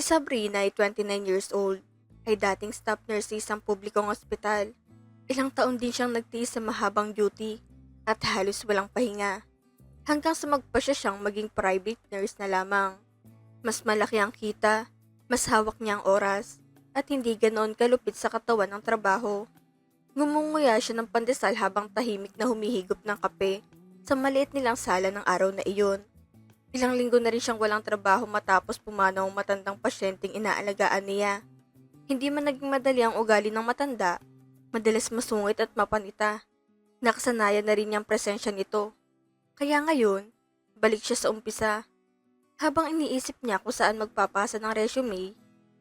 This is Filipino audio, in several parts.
Sabrina ay 29 years old, ay dating staff nurse sa isang publikong ospital. Ilang taon din siyang nagtiis sa mahabang duty at halos walang pahinga. Hanggang sa magpasya siyang maging private nurse na lamang. Mas malaki ang kita, mas hawak niya ang oras, at hindi ganoon kalupit sa katawan ng trabaho. Ngumunguya siya ng pandesal habang tahimik na humihigop ng kape sa maliit nilang sala ng araw na iyon. Ilang linggo na rin siyang walang trabaho matapos pumanaw ang matandang pasyenteng inaalagaan niya. Hindi man naging madali ang ugali ng matanda, madalas masungit at mapanita. Nakasanayan na rin niyang presensya nito. Kaya ngayon, balik siya sa umpisa. Habang iniisip niya kung saan magpapasa ng resume,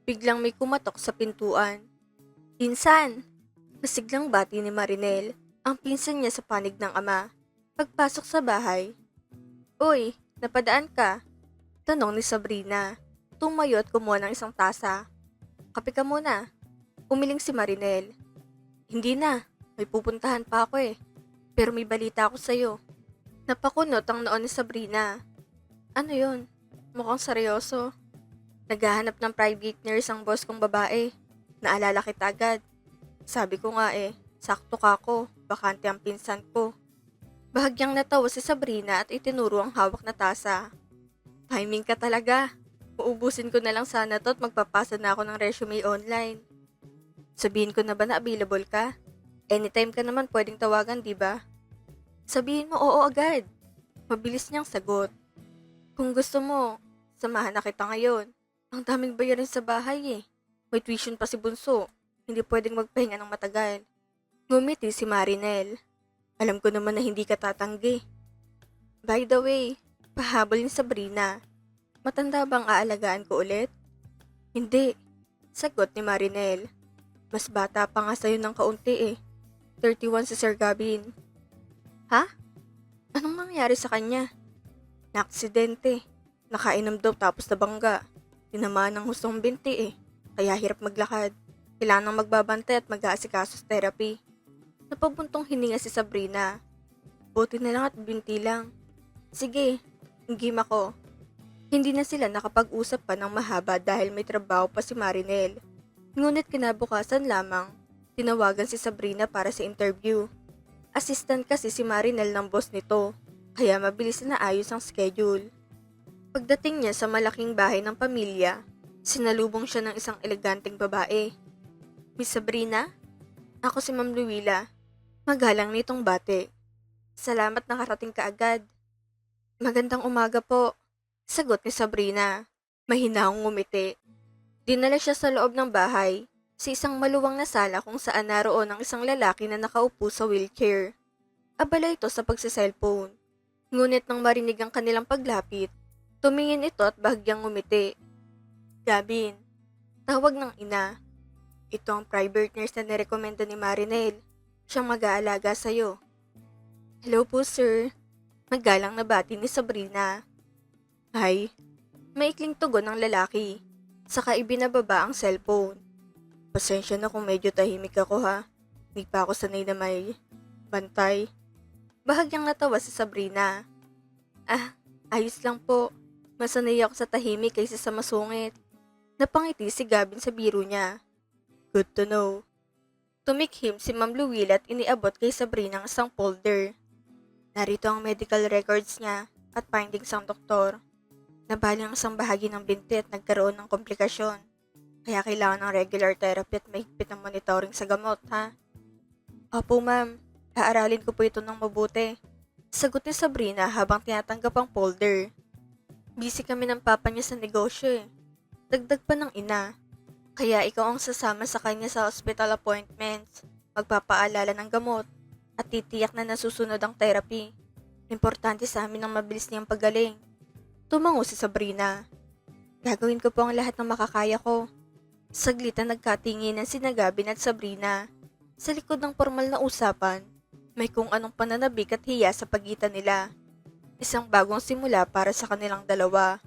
biglang may kumatok sa pintuan. Pinsan! Masiglang bati ni Marinel, ang pinsan niya sa panig ng ama. Pagpasok sa bahay, "Uy, napadaan ka?" Tanong ni Sabrina. Tumayo at kumuha ng isang tasa. "Kape ka muna." Umiling si Marinel. "Hindi na, may pupuntahan pa ako eh. Pero may balita ako sa'yo." Napakunot ang noon ni Sabrina. "Ano yun? Mukhang seryoso." "Naghahanap ng private nurse ang boss kong babae. Naalala kita agad. Sabi ko nga eh, sakto ka ko, bakante ang pinsan ko." Bahagyang natawa si Sabrina at itinuro ang hawak na tasa. "Timing ka talaga. Uubusin ko na lang sana to at magpapasa na ako ng resume online." "Sabihin ko na ba na available ka? Anytime ka naman pwedeng tawagan, di ba?" "Sabihin mo oo agad." Mabilis niyang sagot. "Kung gusto mo, samahan na kita ngayon. Ang daming bayarin sa bahay eh. May tuition pa si Bunso. Hindi pwedeng magpahinga ng matagal." Ngumiti si Marinel. "Alam ko naman na hindi ka tatanggi." "By the way," pahabol ni Sabrina, "matanda bang aalagaan ko ulit?" "Hindi," sagot ni Marinel. "Mas bata pa nga sa'yo ng kaunti eh. 31 si Sir Gavin." "Ha? Anong nangyari sa kanya?" "Naaksidente. Nakainom daw tapos nabangga. Tinamaan ng hustong binti eh. Kaya hirap maglakad. Kailangang magbabantay at mag-aasikaso sa therapy." Napabuntong hininga si Sabrina. "Buti na lang at binti lang. Sige, game ako." Hindi na sila nakapag-usap pa ng mahaba dahil may trabaho pa si Marinel. Ngunit kinabukasan lamang, tinawagan si Sabrina para sa interview. Assistant kasi si Marinel ng boss nito, kaya mabilis na naayos ang schedule. Pagdating niya sa malaking bahay ng pamilya, sinalubong siya ng isang eleganteng babae. "Miss Sabrina? Ako si Ma'am Luwila." Magalang nitong bate. "Salamat nakarating ka agad." "Magandang umaga po," sagot ni Sabrina. Mahinahong ngumiti. Dinala siya sa loob ng bahay, sa isang maluwang na sala kung saan naroon ang isang lalaki na nakaupo sa wheelchair. Abala ito sa pagsa-cellphone. Ngunit nang marinig ang kanilang paglapit, tumingin ito at bahagyang ngumiti. "Gavin," tawag ng ina. "Ito ang private nurse na nirekomenda ni Marinel. Siyang mag-aalaga sa'yo." "Hello po sir." Magalang na bati ni Sabrina. "Hi." Maikling tugon ng lalaki. Saka ibinababa ang cellphone. "Pasensya na kung medyo tahimik ako ha. Hindi pa ako sanay na may bantay." Bahagyang natawa si Sabrina. "Ah, ayos lang po. Masanay ako sa tahimik kaysa sa masungit." Napangiti si Gavin sa biro niya. "Good to know." Tumikhim si Ma'am Luwila at iniabot kay Sabrina ang isang folder. Narito ang medical records niya at findings ng doktor. Nabali ang isang bahagi ng binti at nagkaroon ng komplikasyon. Kaya kailangan ng regular therapy at mahigpit na monitoring sa gamot, ha? "Opo, ma'am. Aaralin ko po ito ng mabuti." Sagot ni Sabrina habang tinatanggap ang folder. "Busy kami ng papa niya sa negosyo eh." Dagdag pa ng ina. "Kaya ikaw ang sasama sa kanya sa hospital appointments, magpapaalala ng gamot, at titiyak na nasusunod ang therapy. Importante sa amin ang mabilis niyang paggaling." Tumango si Sabrina. "Gagawin ko po ang lahat ng makakaya ko." Saglit na nagkatinginan sina Gavin at Sabrina. Sa likod ng formal na usapan, may kung anong pananabik at hiya sa pagitan nila. Isang bagong simula para sa kanilang dalawa.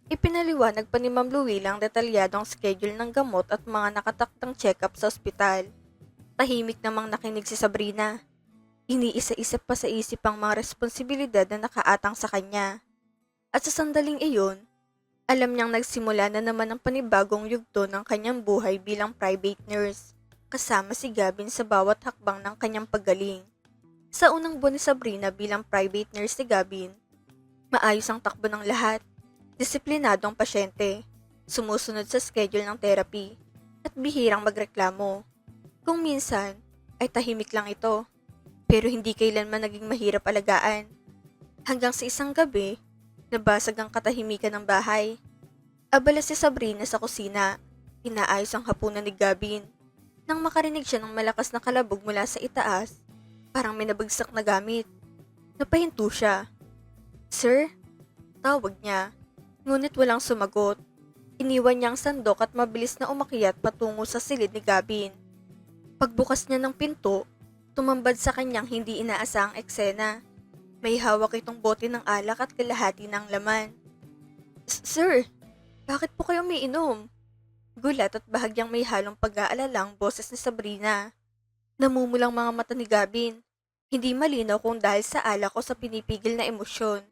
Ipinaliwanag pa ni Ma'am Luwila ang detalyadong schedule ng gamot at mga nakataktang check-up sa ospital. Tahimik namang nakinig si Sabrina. Iniisa-isa pa sa isip ang mga responsibilidad na nakaatang sa kanya. At sa sandaling iyon, Alam niyang nagsimula na naman ang panibagong yugto ng kanyang buhay bilang private nurse, kasama si Gavin sa bawat hakbang ng kanyang paggaling. Sa unang buwan ni Sabrina bilang private nurse ni Gavin, maayos ang takbo ng lahat. Disiplinado ang pasyente, sumusunod sa schedule ng therapy, at bihirang magreklamo. Kung minsan, ay tahimik lang ito, pero hindi kailanman naging mahirap alagaan. Hanggang sa isang gabi, nabasag ang katahimikan ng bahay. Abala si Sabrina sa kusina, inaayos ang hapunan ni Gavin. Nang makarinig siya ng malakas na kalabog mula sa itaas, parang may nabagsak na gamit. Napahinto siya. "Sir?" Tawag niya. Ngunit walang sumagot. Iniwan niya ang sandok at mabilis na umakyat patungo sa silid ni Gavin. Pagbukas niya ng pinto, tumambad sa kanyang hindi inaasahang eksena. May hawak itong bote ng alak at kalahati ng laman. "Sir, bakit po kayo umiinom?" Gulat at bahagyang may halong pag-aalala ang boses ni Sabrina. Namumulang mga mata ni Gavin. Hindi malinaw kung dahil sa alak o sa pinipigil na emosyon.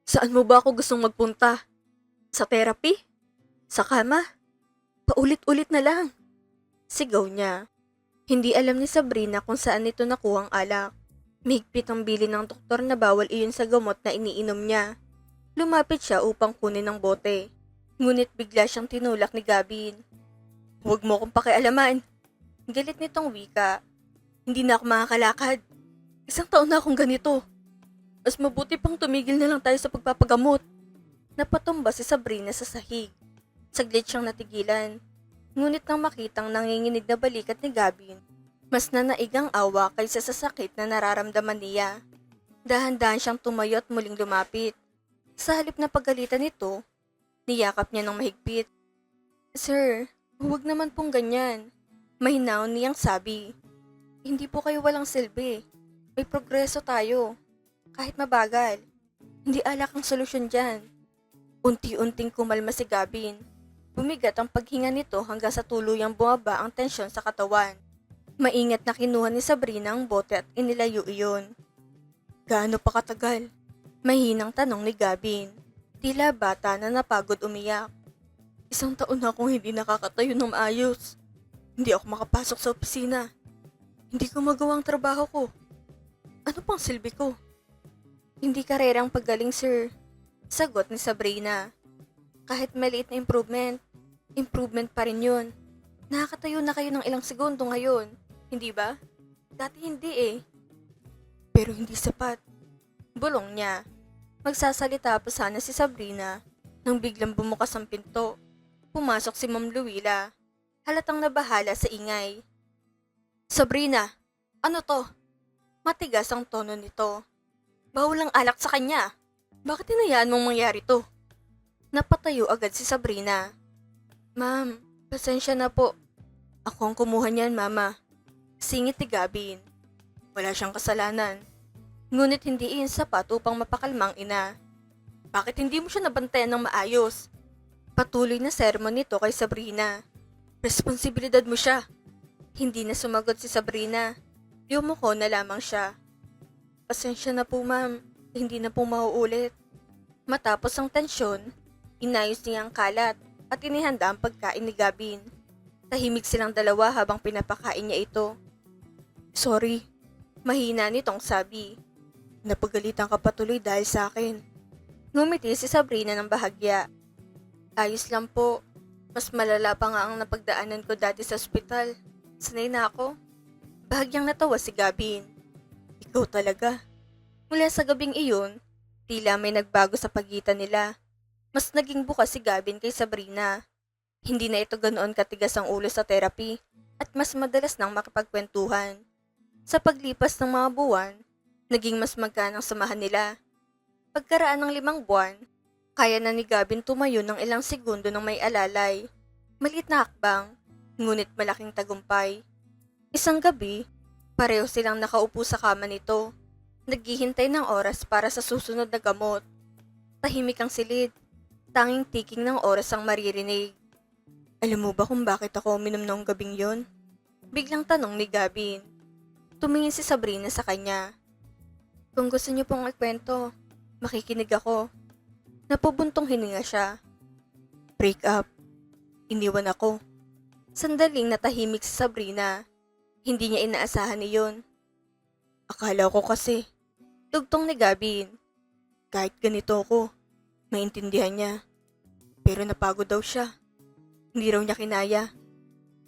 "Saan mo ba ako gustong magpunta? Sa therapy? Sa kama? Paulit-ulit na lang." Sigaw niya. Hindi alam ni Sabrina kung saan nito nakuha ang alak. Mahigpit ang bilin ng doktor na bawal iyon sa gamot na iniinom niya. Lumapit siya upang kunin ang bote. Ngunit bigla siyang tinulak ni Gavin. "Huwag mo akong pakialaman." Galit nitong wika. "Hindi na ako makakalakad. Isang taon na akong ganito. Mas mabuti pang tumigil na lang tayo sa pagpapagamot." Napatumba si Sabrina sa sahig. Saglit siyang natigilan. Ngunit nang makitang nanginginig na balikat ni Gavin, mas nanaig ang awa kaysa sa sakit na nararamdaman niya. Dahan-dahan siyang tumayo at muling lumapit. Sa halip na pagalitan nito, niyakap niya ng mahigpit. "Sir, huwag naman pong ganyan." Mahinaon niyang sabi. "Hindi po kayo walang silbi. May progreso tayo. Kahit mabagal. Hindi alak ang solusyon dyan." Unti-unting kumalma si Gavin. Bumigat ang paghinga nito hanggang sa tuluyang bumaba ang tensyon sa katawan. Maingat na kinuha ni Sabrina ang bote at inilayo iyon. "Gaano pa katagal?" Mahinang tanong ni Gavin. Tila bata na napagod umiyak. "Isang taon na akong hindi nakakatayo ng maayos. Hindi ako makapasok sa opisina. Hindi ko magawa ang trabaho ko. Ano pang silbi ko?" "Hindi karerang paggaling, sir," sagot ni Sabrina. "Kahit maliit na improvement pa rin yun. Nakakatayo na kayo ng ilang segundo ngayon, hindi ba? Dati hindi eh." "Pero hindi sapat." Bulong niya. Magsasalita pa sana si Sabrina nang biglang bumukas ang pinto. Pumasok si Ma'am Luwila. Halatang nabahala sa ingay. "Sabrina, ano to?" Matigas ang tono nito. "Bawal ang alak sa kanya. Bakit hinayaan mong mangyari to?" Napatayo agad si Sabrina. "Ma'am, pasensya na po. Ako ang kumuha niyan, mama." Singit ni Gavin. Wala siyang kasalanan. Ngunit hindi iyon sapat upang mapakalmang ina. "Bakit hindi mo siya nabantayan ng maayos?" Patuloy na sermon nito kay Sabrina. "Responsibilidad mo siya." Hindi na sumagot si Sabrina. Yumuko na lamang siya. "Pasensya na po, ma'am. Hindi na po mauulit." Matapos ang tensyon, inayos niya ang kalat at inihanda ang pagkain ni Gavin. Tahimik silang dalawa habang pinapakain niya ito. "Sorry," mahina nitong sabi. "Napagalitan ka patuloy dahil sa akin." Ngumiti si Sabrina ng bahagya. "Ayos lang po. Mas malala pa nga ang napagdaanan ko dati sa ospital. Sanay na ako." Bahagyang natawa si Gavin. "Ikaw talaga." Mula sa gabing iyon, tila may nagbago sa pagitan nila. Mas naging bukas si Gavin kay Sabrina. Hindi na ito ganoon katigas ang ulo sa therapy at mas madalas nang makipagkwentuhan. Sa paglipas ng mga buwan, naging mas magaan ang samahan nila. Pagkaraan ng 5 buwan, kaya na ni Gavin tumayo ng ilang segundo ng may alalay. Maliit na hakbang, ngunit malaking tagumpay. Isang gabi, pareho silang nakaupo sa kama nito. Naghihintay ng oras para sa susunod na gamot. Tahimik ang silid. Tanging tiking ng oras ang maririnig. "Alam mo ba kung bakit ako uminom noong gabing yon?" Biglang tanong ni Gavin. Tumingin si Sabrina sa kanya. "Kung gusto niyo pong ikwento, makikinig ako." Napubuntong hininga siya. Break up. Iniwan ako. Sandaling natahimik si Sabrina. Hindi niya inaasahan iyon. Akala ko kasi. Tugtong ni Gabin. Kahit ganito ako, maintindihan niya. Pero napagod daw siya. Hindi raw niya kinaya.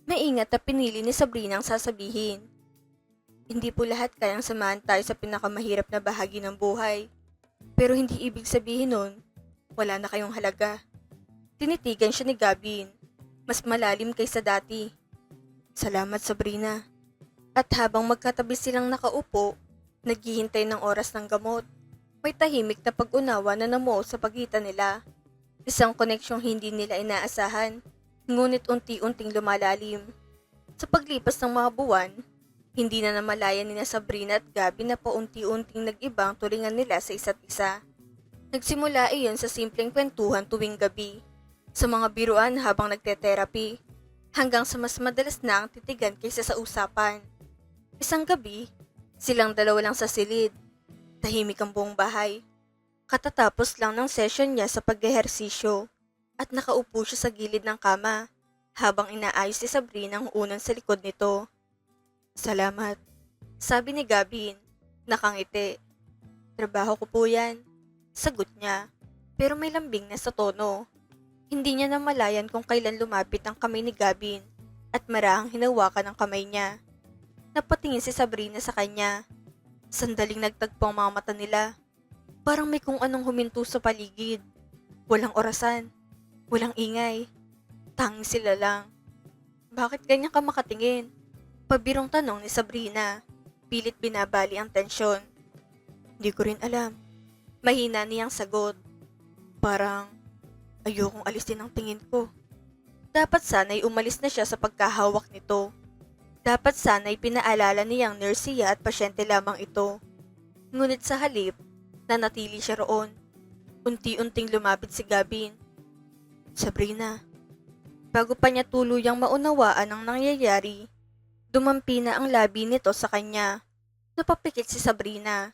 Maingat na pinili ni Sabrina ang sasabihin. Hindi po lahat kayang samahan tayo sa pinakamahirap na bahagi ng buhay. Pero hindi ibig sabihin nun, wala na kayong halaga. Tinitigan siya ni Gabin. Mas malalim kaysa dati. Salamat, Sabrina. At habang magkatabi silang nakaupo, naghihintay ng oras ng gamot. May tahimik na pag-unawa na namuo sa pagitan nila. Isang koneksyong hindi nila inaasahan, ngunit unti-unting lumalalim. Sa paglipas ng mga buwan, hindi na namalayan ni Sabrina at Gabby na paunti-unting nag-iba ang turingan nila sa isa't isa. Nagsimula iyon sa simpleng kwentuhan tuwing gabi, sa mga biruan habang nagte-therapy, hanggang sa mas madalas na ang titigan kaysa sa usapan. Isang gabi, silang dalawa lang sa silid. Tahimik ang buong bahay. Katatapos lang ng session niya sa pag-ehersisyo at nakaupo siya sa gilid ng kama habang inaayos si Sabrina ang unan sa likod nito. Salamat, sabi ni Gabin, nakangiti. Trabaho ko po yan, sagot niya, pero may lambing na sa tono. Hindi niya namalayan kung kailan lumapit ang kamay ni Gabin at marahang hinawakan ang kamay niya. Napatingin si Sabrina sa kanya. Sandaling nagtagpo ang mga mata nila. Parang may kung anong huminto sa paligid. Walang orasan, walang ingay. Tanging sila lang. Bakit ganyan ka makatingin? Pabirong tanong ni Sabrina. Pilit binabali ang tensyon. Hindi ko rin alam. Mahina niyang sagot. Parang ayokong alisin ang tingin ko. Dapat sana'y umalis na siya sa pagkahawak nito. Dapat sana'y pinaalala niyang nursiya at pasyente lamang ito. Ngunit sa halip, nanatili siya roon. Unti-unting lumapit si Gabin. Sabrina, bago pa niya tuluyang maunawaan ang nangyayari, dumampi na ang labi nito sa kanya. Napapikit si Sabrina.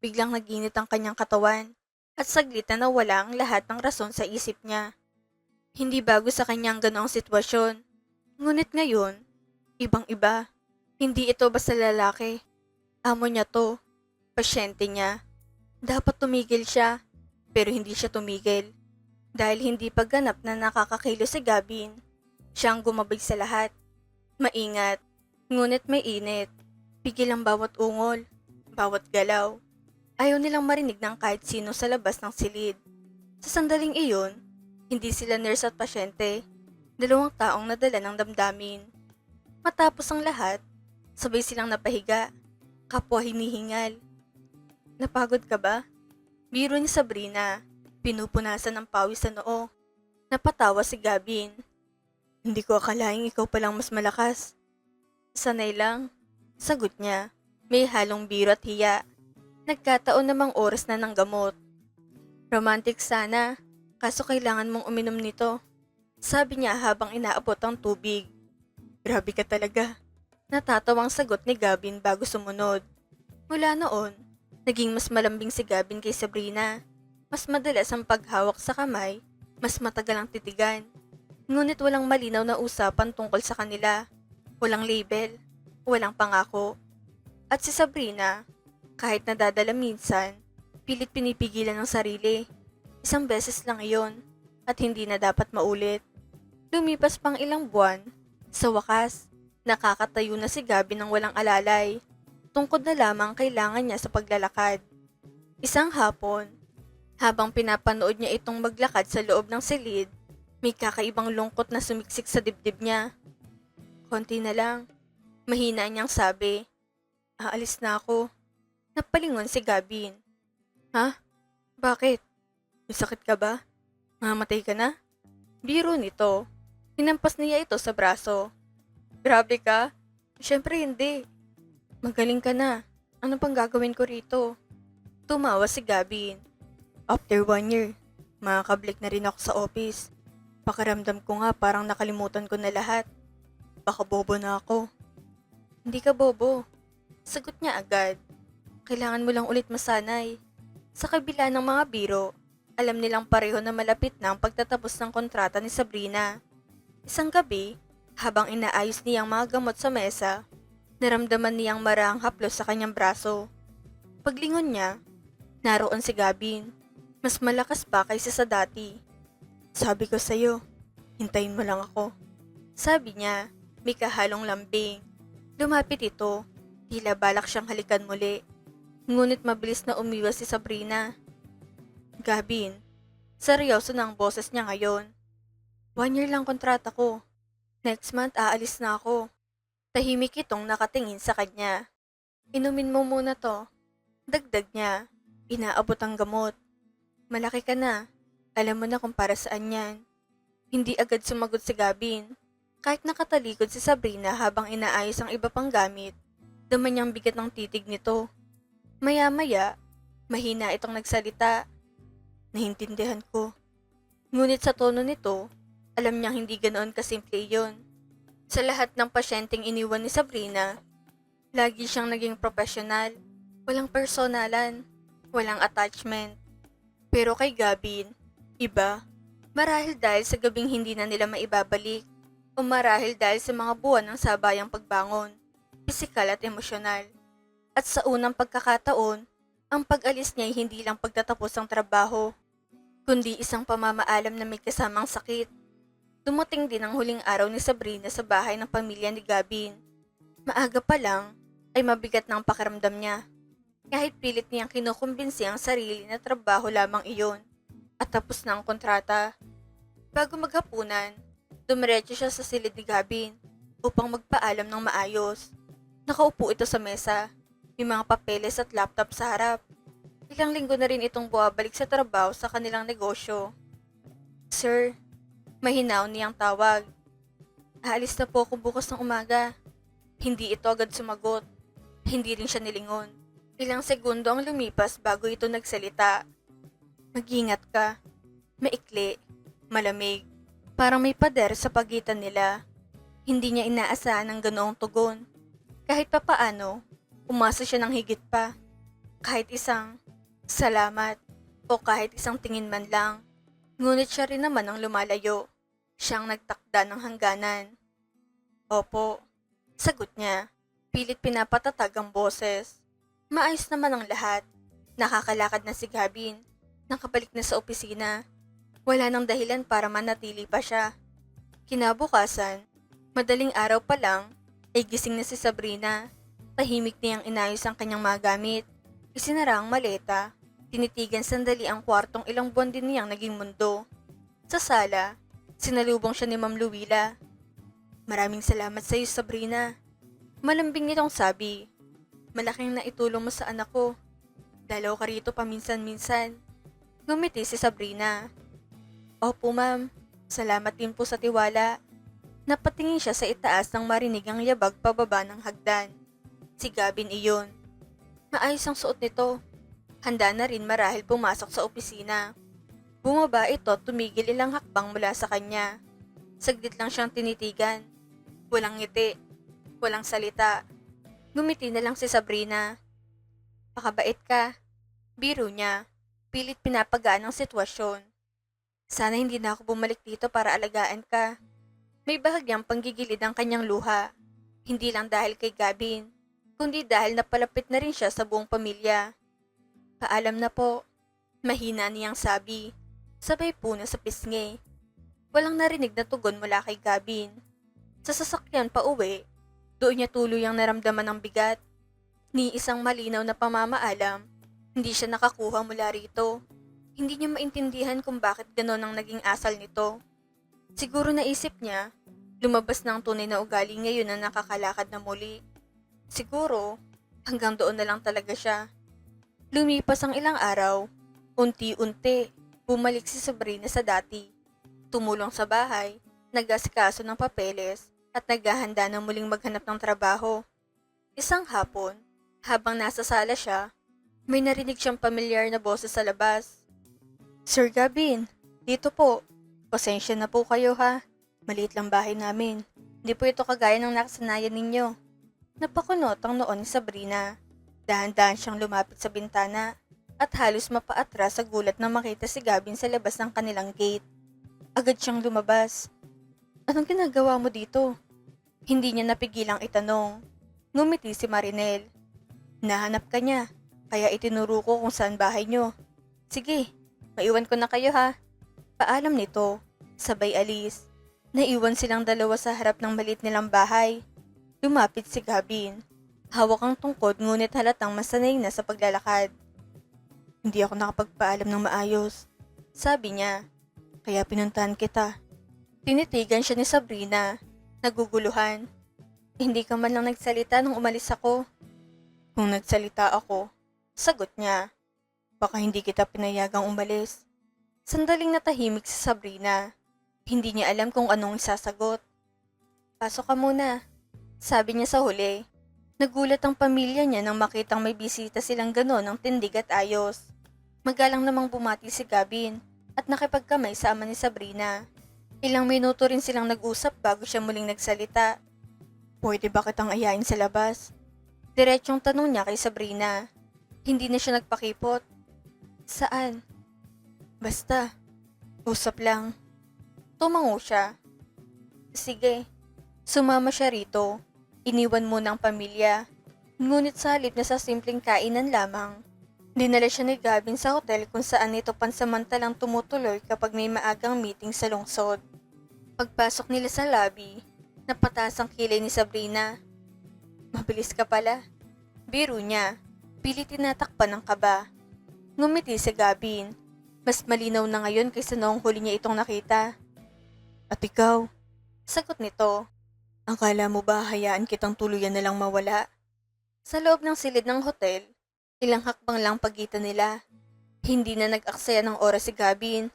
Biglang naginit ang kanyang katawan at saglit na nawala ang lahat ng rason sa isip niya. Hindi bago sa kanyang ganoong sitwasyon. Ngunit ngayon, ibang-iba. Hindi ito basta lalaki. Amo niya to. Pasyente niya. Dapat tumigil siya. Pero hindi siya tumigil. Dahil hindi pagganap na nakakakilo si Gabin. Siya ang gumabay sa lahat. Maingat. Ngunit may init. Pigil ang bawat ungol. Bawat galaw. Ayaw nilang marinig ng kahit sino sa labas ng silid. Sa sandaling iyon, hindi sila nurse at pasyente. Dalawang taong nadala ng damdamin. Matapos ang lahat, sabay silang napahiga. Kapwa hinihingal. Napagod ka ba? Biro ni Sabrina. Pinupunasan ng pawis sa noo. Napatawa si Gabin. Hindi ko akalaing ikaw palang mas malakas. Sanay lang. Sagot niya. May halong biro at hiya. Nagkataon namang oras na ng gamot. Romantic sana, kaso kailangan mong uminom nito. Sabi niya habang inaabot ang tubig. Grabe ka talaga. Natatawang sagot ni Gabin bago sumunod. Mula noon, naging mas malambing si Gabin kay Sabrina. Mas madalas ang paghawak sa kamay, mas matagal ang titigan. Ngunit walang malinaw na usapan tungkol sa kanila. Walang label, walang pangako. At si Sabrina, kahit nadadala minsan, pilit pinipigilan ng sarili. Isang beses lang iyon at hindi na dapat maulit. Lumipas pang ilang buwan, sa wakas, nakakatayo na si Gabby ng walang alalay. Tungkod na lamang kailangan niya sa paglalakad. Isang hapon, habang pinapanood niya itong maglakad sa loob ng silid, may kakaibang lungkot na sumiksik sa dibdib niya. Konti na lang, mahina niyang sabi. Aalis na ako. Napalingon si Gabin. Ha? Bakit? May sakit ka ba? Mamatay ka na? Biro nito. Hinampas niya ito sa braso. Grabe ka? Siyempre hindi. Magaling ka na. Ano pang gagawin ko rito? Tumawa si Gabin. After 1 year, makakablik na rin ako sa office. Pakiramdam ko nga parang nakalimutan ko na lahat. Baka bobo na ako. Hindi ka bobo. Sagot niya agad. Kailangan mo lang ulit masanay. Sa kabila ng mga biro, Alam nilang pareho na malapit na ang pagtatapos ng kontrata ni Sabrina. Isang gabi, habang inaayos niyang mga gamot sa mesa, naramdaman niyang marahang haplos sa kanyang braso. Paglingon niya, naroon si Gavin. Mas malakas pa kaysa sa dati. Sabi ko sa'yo, hintayin mo lang ako. Sabi niya, may kahalong lambing. Lumapit ito, tila balak siyang halikan muli. Ngunit mabilis na umiwas si Sabrina. Gavin, seryoso na ang boses niya ngayon. 1 year lang kontrata ko. Next month aalis na ako. Tahimik itong nakatingin sa kanya. Inumin mo muna to. Dagdag niya, inaabot ang gamot. Malaki ka na. Alam mo na kung para saan yan. Hindi agad sumagot si Gavin. Kahit nakatalikod si Sabrina habang inaayos ang iba pang gamit, daman niyang bigat ng titig nito. Maya-maya, mahina itong nagsalita. Naintindihan ko. Ngunit sa tono nito, alam niyang hindi ganoon kasimple iyon. Sa lahat ng pasyenteng iniwan ni Sabrina, lagi siyang naging profesional. Walang personalan, walang attachment. Pero kay Gavin, iba. Marahil dahil sa gabing hindi na nila maibabalik o marahil dahil sa mga buwan ng sabayang pagbangon, pisikal at emosyonal. At sa unang pagkakataon, ang pag-alis niya ay hindi lang pagtatapos ng trabaho, kundi isang pamamaalam na may kasamang sakit. Dumating din ang huling araw ni Sabrina sa bahay ng pamilya ni Gavin. Maaga pa lang ay mabigat na ang pakiramdam niya. Kahit pilit niyang kinukumbinsi ang sarili na trabaho lamang iyon at tapos na ang kontrata. Bago maghapunan, dumiretso siya sa silid ni Gavin upang magpaalam ng maayos. Nakaupo ito sa mesa, may mga papeles at laptop sa harap. Ilang linggo na rin itong buwabalik sa trabaho sa kanilang negosyo. Sir, mahinaw niyang tawag. Aalis na po ako bukas ng umaga. Hindi ito agad sumagot. Hindi rin siya nilingon. Ilang segundo ang lumipas bago ito nagsalita. Mag-ingat ka. Maikli, malamig. Parang may pader sa pagitan nila. Hindi niya inaasahan ang ganoong tugon. Kahit papaano, umasa siya ng higit pa. Kahit isang salamat o kahit isang tingin man lang. Ngunit siya rin naman ang lumalayo. Siyang nagtakda ng hangganan. Opo, sagot niya. Pilit pinapatatag ang boses. Maayos naman ang lahat. Nakakalakad na si Gavin. Nakabalik na sa opisina. Wala nang dahilan para manatili pa siya. Kinabukasan, madaling araw pa lang, ay gising na si Sabrina. Tahimik niyang inayos ang kanyang mga gamit. Isinara ang maleta. Tinitigan sandali ang kwartong ilang buwan din niyang naging mundo. Sa sala, sinalubong siya ni Ma'am Luwila. Maraming salamat sa iyo, Sabrina. Malambing nitong sabi. Malaking naitulong mo sa anak ko. Dalaw ka rito paminsan-minsan. Ngumiti si Sabrina. Opo ma'am, salamat din po sa tiwala. Napatingin siya sa itaas nang marinig ang yabag pababa ng hagdan. Si Gavin iyon. Maayos ang suot nito. Handa na rin marahil pumasok sa opisina. Bumaba ito at tumigil ilang hakbang mula sa kanya. Saglit lang siyang tinitigan. Walang ngiti, walang salita. Ngumiti na lang si Sabrina. Pakabait ka. Biro niya. Pilit pinapagaan ang sitwasyon. Sana hindi na ako bumalik dito para alagaan ka. May bahagyang panggigilid ang kanyang luha. Hindi lang dahil kay Gavin, kundi dahil napalapit na rin siya sa buong pamilya. Paalam na po. Mahina niyang sabi. Sabay puno sa pisngi. Walang narinig na tugon mula kay Gavin. Sa sasakyan pa uwi, doon niya tuluyang naramdaman ng bigat. Ni isang malinaw na pamamaalam, hindi siya nakakuha mula rito. Hindi niya maintindihan kung bakit gano'n ang naging asal nito. Siguro naisip niya, lumabas ng tunay na ugali ngayon na nakakalakad na muli. Siguro, hanggang doon na lang talaga siya. Lumipas ang ilang araw, unti-unti, bumalik si Sabrina sa dati. Tumulong sa bahay, nag-asikaso ng papeles, at naghahanda na muling maghanap ng trabaho. Isang hapon, habang nasa sala siya, may narinig siyang pamilyar na boses sa labas. Sir Gavin, dito po. Pasensya na po kayo ha. Maliit lang bahay namin. Hindi po ito kagaya ng nakasanayan ninyo. Napakunot ang noon ni Sabrina. Dahan-dahan siyang lumapit sa bintana at halos mapaatras sa gulat na makita si Gavin sa labas ng kanilang gate. Agad siyang lumabas. Anong ginagawa mo dito? Hindi niya napigilang itanong. Ngumiti si Marinel. Nahanap ka niya, kaya itinuro ko kung saan bahay niyo. Sige, maiwan ko na kayo ha. Paalam nito, sabay alis. Naiwan silang dalawa sa harap ng maliit nilang bahay. Lumapit si Gavin. Hawak ang tungkod ngunit halatang masanay na sa paglalakad. Hindi ako nakapagpaalam ng maayos, sabi niya. Kaya pinuntahan kita. Tinitigan siya ni Sabrina, naguguluhan. Hindi ka man lang nagsalita nung umalis ako. Kung nagsalita ako, sagot niya. Baka hindi kita pinayagang umalis. Sandaling natahimik si Sabrina. Hindi niya alam kung anong isasagot. Pasok ka muna, sabi niya sa huli. Nagulat ang pamilya niya nang makitang may bisita silang ganon ng tindig at ayos. Magalang namang bumati si Gavin at nakipagkamay sa ama ni Sabrina. Ilang minuto rin silang nag-usap bago siya muling nagsalita. Pwede ba kitang ayain sa labas? Diretsyong tanong niya kay Sabrina. Hindi na siya nagpakipot. Saan? Basta, usap lang. Tumango siya. Sige, sumama siya rito. Iniwan muna ang pamilya. Ngunit sa halip na sa simpleng kainan lamang, dinala siya ni Gavin sa hotel kung saan ito pansamantalang tumutuloy kapag may maagang meeting sa lungsod. Pagpasok nila sa lobby, napataas ang kilay ni Sabrina. Mabilis ka pala. Biro niya, pilit tinatakpan ng kaba. Ngumiti si Gavin. Mas malinaw na ngayon kaysa noong huli niya itong nakita. At ikaw? Sagot nito. Akala mo ba hayaan kitang tuluyan na lang mawala? Sa loob ng silid ng hotel, ilang hakbang lang pagitan nila. Hindi na nag-aksaya ng oras si Gavin.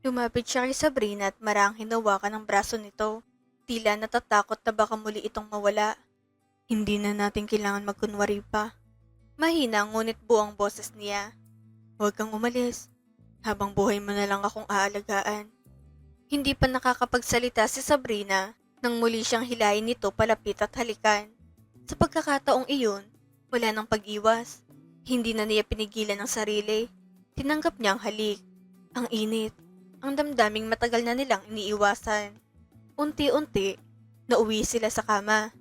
Lumapit siya kay Sabrina at marang hinawakan ang braso nito. Tila natatakot na baka muli itong mawala. Hindi na natin kailangan magkunwari pa. Mahina ngunit buong boses niya. Huwag kang umalis. Habang buhay mo na lang akong aalagaan. Hindi pa nakakapagsalita si Sabrina nang muli siyang hilahin nito palapit at halikan. Sa pagkakataong iyon, wala nang pag-iwas. Hindi na niya pinigilan ang sarili. Tinanggap niya ang halik. Ang init. Ang damdaming matagal na nilang iniiwasan. Unti-unti, nauwi sila sa kama.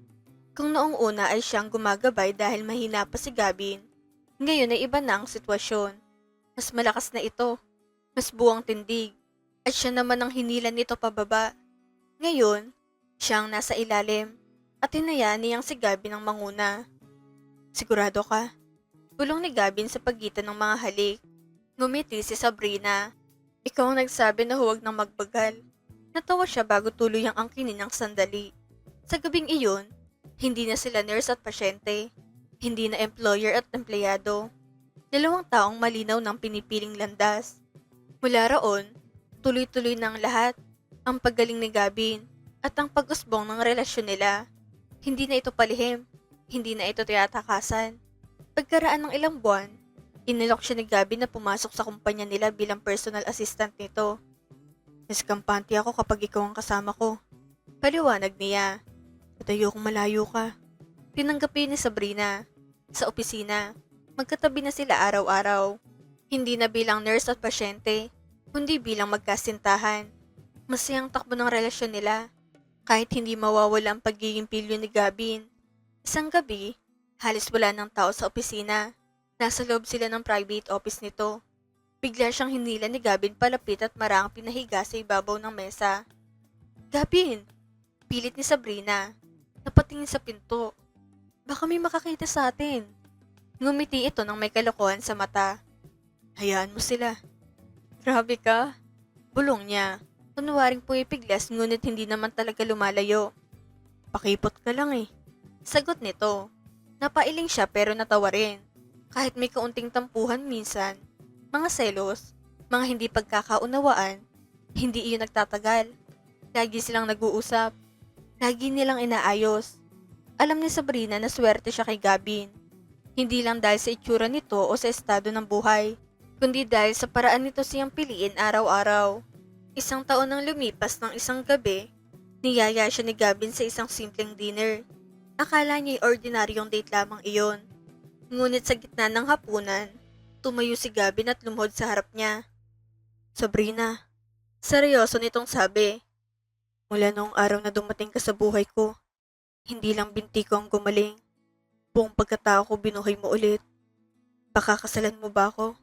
Kung noong una ay siyang gumagabay dahil mahina pa si Gavin, ngayon ay iba na ang sitwasyon. Mas malakas na ito. Mas buwang tindig. At siya naman ang hinila nito pababa. Ngayon, siyang nasa ilalim. At hinayaan niyang si Gavin ang manguna. Sigurado ka? Bulong ni Gavin sa pagitan ng mga halik. Ngumiti si Sabrina. Ikaw ang nagsabi na huwag nang magbagal. Natawa siya bago tuluyang angkinin ng sandali. Sa gabing iyon, hindi na sila nurse at pasyente. Hindi na employer at empleyado. Dalawang taong malinaw ng pinipiling landas. Mula roon, tuloy-tuloy ng lahat. Ang paggaling ni Gavin at ang pag-usbong ng relasyon nila. Hindi na ito palihim. Hindi na ito tiyatakasan. Pagkaraan ng ilang buwan, inilok siya ni Gavin na pumasok sa kumpanya nila bilang personal assistant nito. Mas kampante ako kapag ikaw ang kasama ko. Paliwanag niya. At ayokong malayo ka. Tinanggapin ni Sabrina. Sa opisina, magkatabi na sila araw-araw. Hindi na bilang nurse at pasyente, kundi bilang magkasintahan. Masayang takbo ng relasyon nila, kahit hindi mawawala ang pagiging pilyo ni Gavin. Isang gabi, halos wala ng tao sa opisina. Nasa loob sila ng private office nito. Bigla siyang hinila ni Gavin palapit at marang pinahiga sa ibabaw ng mesa. Gavin! Pilit ni Sabrina. Napatingin sa pinto. Baka may makakita sa atin. Ngumiti ito nang may kalokohan sa mata. Hayaan mo sila. Grabe ka. Bulong niya. Kunwaring pumipiglas ngunit hindi naman talaga lumalayo. Pakipot ka lang eh. Sagot nito. Napailing siya pero natawa rin. Kahit may kaunting tampuhan minsan, mga selos, mga hindi pagkakaunawaan, hindi iyon nagtatagal. Lagi silang nag-uusap. Lagi nilang inaayos. Alam ni Sabrina na swerte siya kay Gavin. Hindi lang dahil sa itsura nito o sa estado ng buhay, kundi dahil sa paraan nito siyang piliin araw-araw. Isang taon nang lumipas ng isang gabi, niyaya siya ni Gavin sa isang simpleng dinner. Akala niya'y ordinaryong date lamang iyon. Ngunit sa gitna ng hapunan, Tumayo si Gavin at lumuhod sa harap niya. Sabrina, seryoso nitong sabi. Mula noong araw na dumating ka sa buhay ko, hindi lang binti ko ang gumaling. Buong pagkatao ko binuhay mo ulit. Pakakasalan mo ba ako?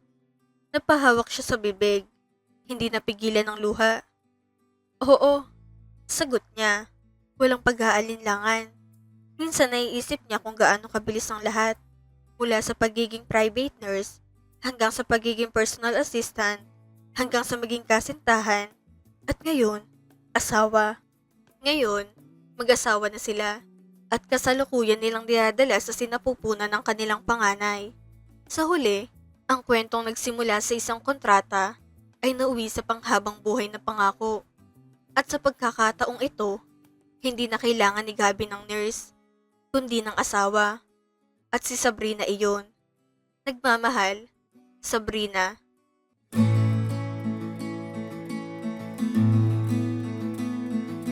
Napahawak siya sa bibig. Hindi napigilan ng luha. Oo, sagot niya. Walang pag-aalinlangan. Minsan naiisip niya kung gaano kabilis ang lahat. Mula sa pagiging private nurse, hanggang sa pagiging personal assistant, hanggang sa maging kasintahan, at ngayon, asawa. Ngayon, mag-asawa na sila, at kasalukuyan nilang dinadala sa sinapupunan ng kanilang panganay. Sa huli, ang kwentong nagsimula sa isang kontrata ay nauwi sa panghabang buhay na pangako. At sa pagkakataong ito, hindi na kailangan ni Gabi ng nurse, kundi ng asawa. At si Sabrina iyon. Nagmamahal, Sabrina,